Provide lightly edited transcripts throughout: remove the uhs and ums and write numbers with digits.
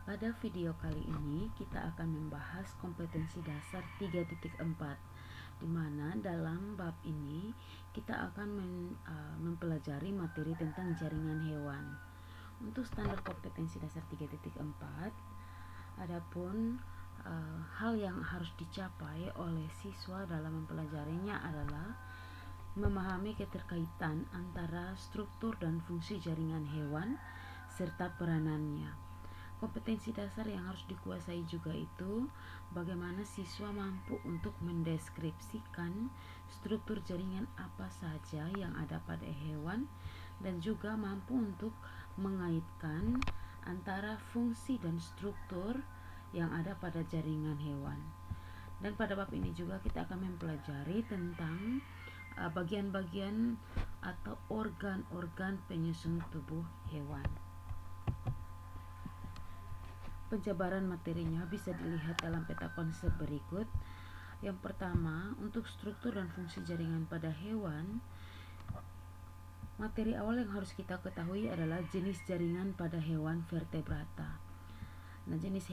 Pada video kali ini kita akan membahas kompetensi dasar 3.4, di mana dalam bab ini kita akan mempelajari materi tentang jaringan hewan. Untuk standar kompetensi dasar 3.4, adapun hal yang harus dicapai oleh siswa dalam mempelajarinya adalah memahami keterkaitan antara struktur dan fungsi jaringan hewan serta peranannya. Kompetensi dasar yang harus dikuasai juga itu bagaimana siswa mampu untuk mendeskripsikan struktur jaringan apa saja yang ada pada hewan dan juga mampu untuk mengaitkan antara fungsi dan struktur yang ada pada jaringan hewan. Dan pada bab ini juga kita akan mempelajari tentang bagian-bagian atau organ-organ penyusun tubuh hewan. Penjabaran materinya bisa dilihat dalam peta konsep berikut. Yang pertama, untuk struktur dan fungsi jaringan pada hewan, materi awal yang harus kita ketahui adalah jenis jaringan pada hewan vertebrata. Nah, jenis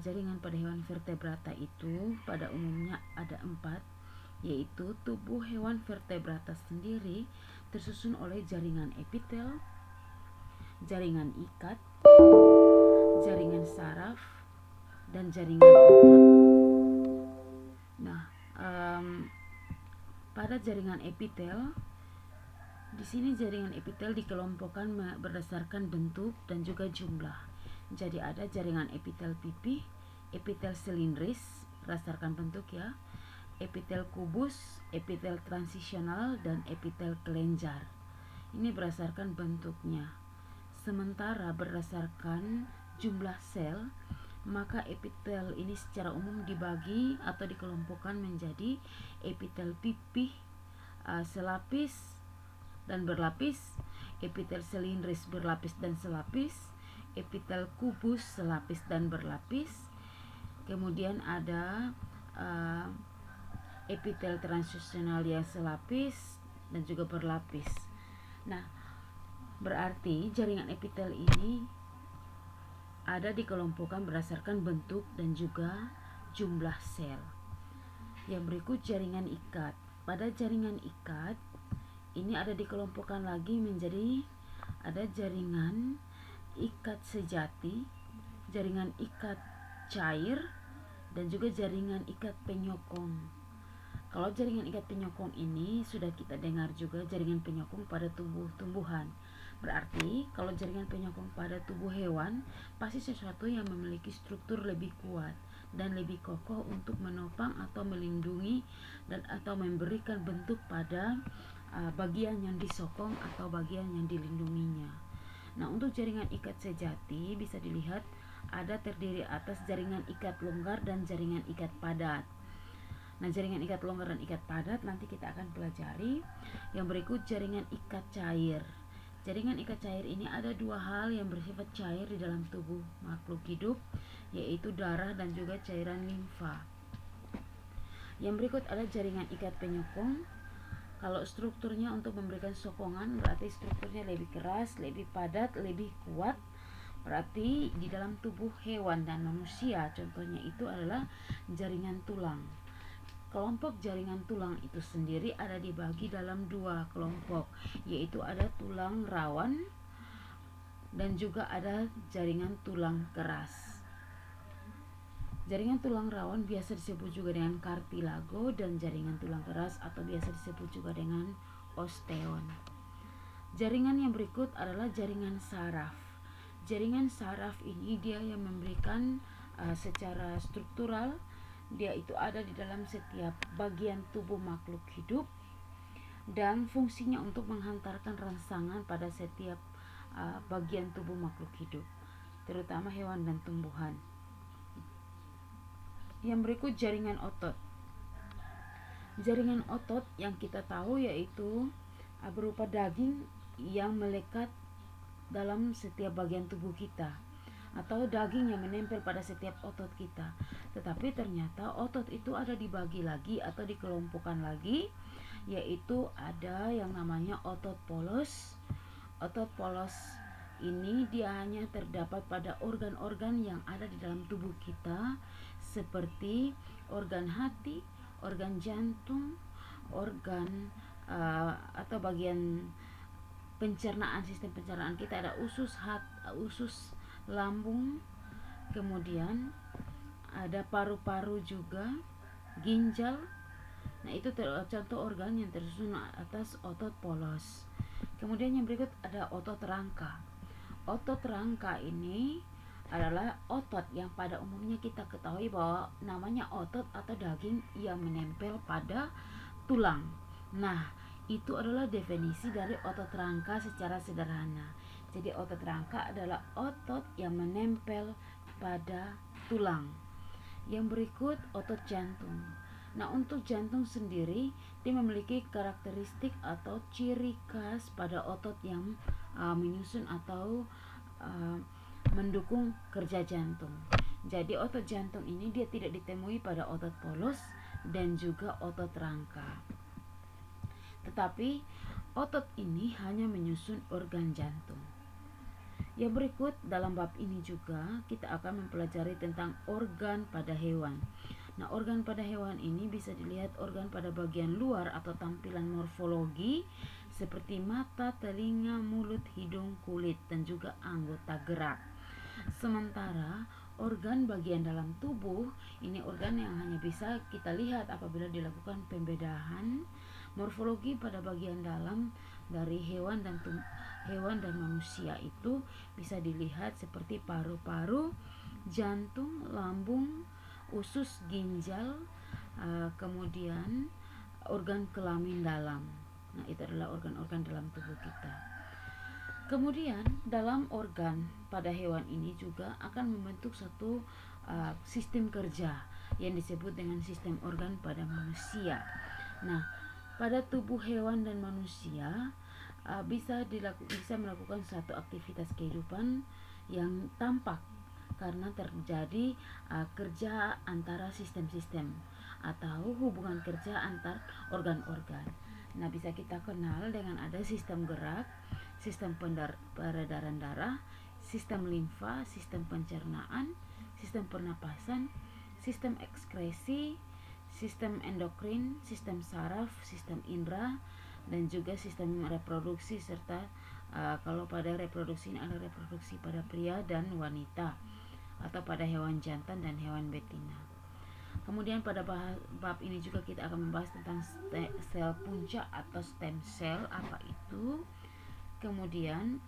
jaringan pada hewan vertebrata itu pada umumnya ada 4, yaitu tubuh hewan vertebrata sendiri tersusun oleh jaringan epitel, jaringan ikat, jaringan saraf, dan jaringan otot. Nah, pada jaringan epitel, di sini jaringan epitel dikelompokkan berdasarkan bentuk dan juga jumlah. Jadi ada jaringan epitel pipih, epitel silindris berdasarkan bentuk ya, epitel kubus, epitel transisional, dan epitel kelenjar. Ini berdasarkan bentuknya. Sementara berdasarkan jumlah sel, maka epitel ini secara umum dibagi atau dikelompokkan menjadi epitel pipih selapis dan berlapis, epitel silindris berlapis dan selapis, epitel kubus selapis dan berlapis. Kemudian ada epitel transisional yang selapis dan juga berlapis. Nah, berarti jaringan epitel ini ada dikelompokkan berdasarkan bentuk dan juga jumlah sel. Yang berikut jaringan ikat. Pada jaringan ikat ini ada dikelompokkan lagi menjadi ada jaringan ikat sejati, jaringan ikat cair, dan juga jaringan ikat penyokong. Kalau jaringan ikat penyokong ini sudah kita dengar juga jaringan penyokong pada tumbuhan. Berarti kalau jaringan penyokong pada tubuh hewan pasti sesuatu yang memiliki struktur lebih kuat dan lebih kokoh untuk menopang atau melindungi dan atau memberikan bentuk pada bagian yang disokong atau bagian yang dilindunginya. Nah, untuk jaringan ikat sejati bisa dilihat ada terdiri atas jaringan ikat longgar dan jaringan ikat padat. Nah, jaringan ikat longgar dan ikat padat nanti kita akan pelajari. Yang berikut jaringan ikat cair. Jaringan ikat cair ini ada dua hal yang bersifat cair di dalam tubuh makhluk hidup, yaitu darah dan juga cairan limfa. Yang berikut ada jaringan ikat penyokong. Kalau strukturnya untuk memberikan sokongan berarti strukturnya lebih keras, lebih padat, lebih kuat. Berarti di dalam tubuh hewan dan manusia contohnya itu adalah jaringan tulang. Kelompok jaringan tulang itu sendiri ada dibagi dalam dua kelompok, yaitu ada tulang rawan dan juga ada jaringan tulang keras. Jaringan tulang rawan biasa disebut juga dengan kartilago dan jaringan tulang keras atau biasa disebut juga dengan osteon. Jaringan yang berikut adalah jaringan saraf. Jaringan saraf ini dia yang memberikan secara struktural, dia itu ada di dalam setiap bagian tubuh makhluk hidup dan fungsinya untuk menghantarkan rangsangan pada setiap bagian tubuh makhluk hidup, terutama hewan dan tumbuhan. Yang berikut jaringan otot. Jaringan otot yang kita tahu yaitu berupa daging yang melekat dalam setiap bagian tubuh kita atau daging yang menempel pada setiap otot kita. Tetapi ternyata otot itu ada dibagi lagi atau dikelompokkan lagi, yaitu ada yang namanya otot polos ini dia hanya terdapat pada organ-organ yang ada di dalam tubuh kita, seperti organ hati, organ jantung, organ atau bagian pencernaan, sistem pencernaan kita ada usus lambung, kemudian ada paru-paru juga, ginjal. Nah, itu contoh organ yang tersusun atas otot polos. Kemudian yang berikut ada otot rangka. Otot rangka ini adalah otot yang pada umumnya kita ketahui bahwa namanya otot atau daging yang menempel pada tulang. Nah, itu adalah definisi dari otot rangka secara sederhana. Jadi otot rangka adalah otot yang menempel pada tulang. Yang berikut otot jantung. Nah, untuk jantung sendiri dia memiliki karakteristik atau ciri khas pada otot yang menyusun atau mendukung kerja jantung. Jadi otot jantung ini dia tidak ditemui pada otot polos dan juga otot rangka. Tetapi otot ini hanya menyusun organ jantung. Yang berikut dalam bab ini juga kita akan mempelajari tentang organ pada hewan. Nah, organ pada hewan ini bisa dilihat organ pada bagian luar atau tampilan morfologi seperti mata, telinga, mulut, hidung, kulit, dan juga anggota gerak. Sementara organ bagian dalam tubuh ini organ yang hanya bisa kita lihat apabila dilakukan pembedahan morfologi pada bagian dalam dari hewan dan manusia itu bisa dilihat seperti paru-paru, jantung, lambung, usus, ginjal, kemudian organ kelamin dalam. Nah, itu adalah organ-organ dalam tubuh kita. Kemudian dalam organ pada hewan ini juga akan membentuk satu sistem kerja yang disebut dengan sistem organ pada manusia. Nah, pada tubuh hewan dan manusia bisa melakukan satu aktivitas kehidupan yang tampak karena terjadi kerja antara sistem-sistem atau hubungan kerja antar organ-organ. Nah, bisa kita kenal dengan ada sistem gerak, sistem peredaran darah, sistem limfa, sistem pencernaan, sistem pernapasan, sistem ekskresi, sistem endokrin, sistem saraf, sistem indera, dan juga sistem reproduksi serta kalau pada reproduksi ini ada reproduksi pada pria dan wanita atau pada hewan jantan dan hewan betina. Kemudian pada bab ini juga kita akan membahas tentang sel puncak atau stem cell, apa itu. Kemudian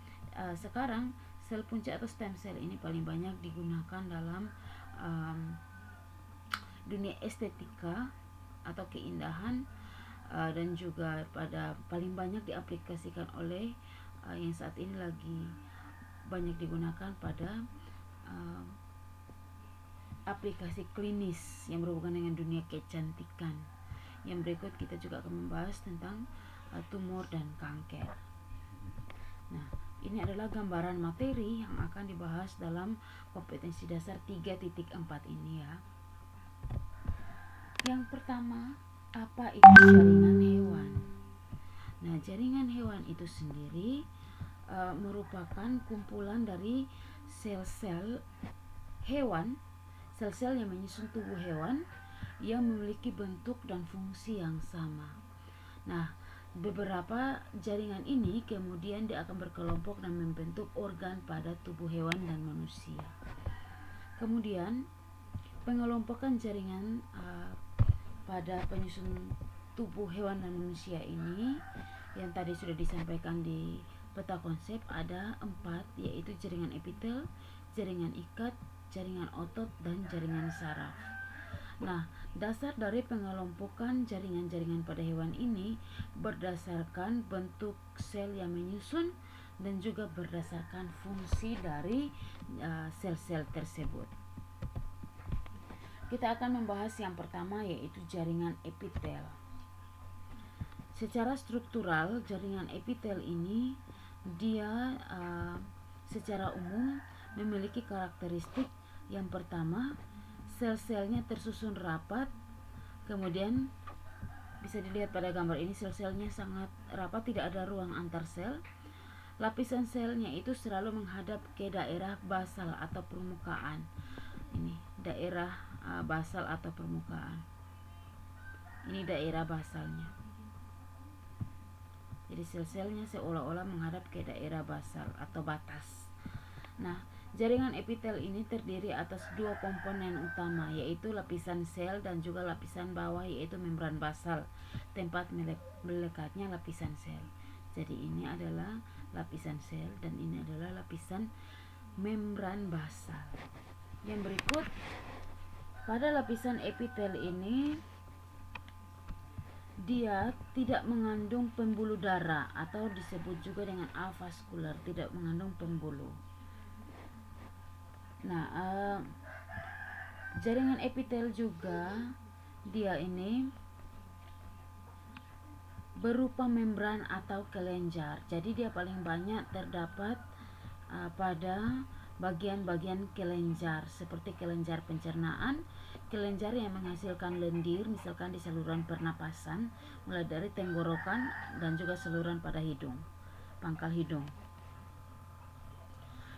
sekarang sel puncak atau stem cell ini paling banyak digunakan dalam dunia estetika atau keindahan dan juga pada paling banyak diaplikasikan oleh yang saat ini lagi banyak digunakan pada aplikasi klinis yang berhubungan dengan dunia kecantikan. Yang berikut kita juga akan membahas tentang tumor dan kanker. Nah, ini adalah gambaran materi yang akan dibahas dalam kompetensi dasar 3.4 ini ya. Yang pertama, apa itu jaringan hewan? Nah, jaringan hewan itu sendiri merupakan kumpulan dari sel-sel hewan, sel-sel yang menyusun tubuh hewan yang memiliki bentuk dan fungsi yang sama. Nah, beberapa jaringan ini kemudian dia akan berkelompok dan membentuk organ pada tubuh hewan dan manusia. Kemudian pengelompokan jaringan pada penyusun tubuh hewan dan manusia ini yang tadi sudah disampaikan di peta konsep ada 4, yaitu jaringan epitel, jaringan ikat, jaringan otot, dan jaringan saraf. Nah, dasar dari pengelompokan jaringan-jaringan pada hewan ini berdasarkan bentuk sel yang menyusun dan juga berdasarkan fungsi dari sel-sel tersebut. Kita akan membahas yang pertama, yaitu jaringan epitel. Secara struktural, jaringan epitel ini dia secara umum memiliki karakteristik yang pertama, sel-selnya tersusun rapat. Kemudian bisa dilihat pada gambar ini, sel-selnya sangat rapat, tidak ada ruang antar sel. lapisan selnya itu selalu menghadap ke daerah basal atau permukaan. Ini daerah basal atau permukaan. Ini daerah basalnya. Jadi sel-selnya seolah-olah menghadap ke daerah basal atau batas. Nah, jaringan epitel ini terdiri atas dua komponen utama, yaitu lapisan sel dan juga lapisan bawah, yaitu membran basal, tempat melekatnya lapisan sel. Jadi ini adalah lapisan sel dan ini adalah lapisan membran basal. Yang berikut, pada lapisan epitel ini dia tidak mengandung pembuluh darah atau disebut juga dengan avaskular, tidak mengandung pembuluh. Nah, jaringan epitel juga dia ini berupa membran atau kelenjar. Jadi dia paling banyak terdapat pada bagian-bagian kelenjar seperti kelenjar pencernaan, kelenjar yang menghasilkan lendir misalkan di saluran pernapasan mulai dari tenggorokan dan juga saluran pada hidung, pangkal hidung.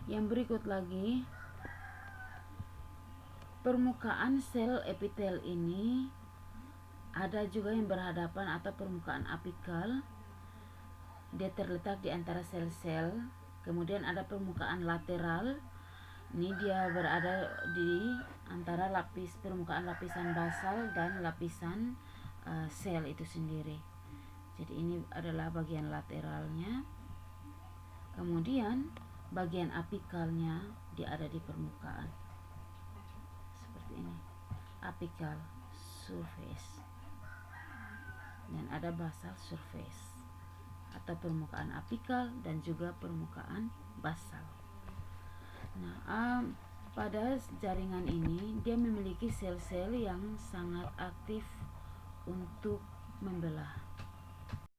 Yang berikut lagi, permukaan sel epitel ini ada juga yang berhadapan atau permukaan apikal. Dia terletak di antara sel-sel. Kemudian ada permukaan lateral. Ini dia berada di antara permukaan lapisan basal dan lapisan sel itu sendiri. Jadi ini adalah bagian lateralnya. Kemudian bagian apikalnya dia ada di permukaan. Seperti ini. Apical surface. Dan ada basal surface atau permukaan apikal dan juga permukaan basal. Nah, pada jaringan ini dia memiliki sel-sel yang sangat aktif untuk membelah.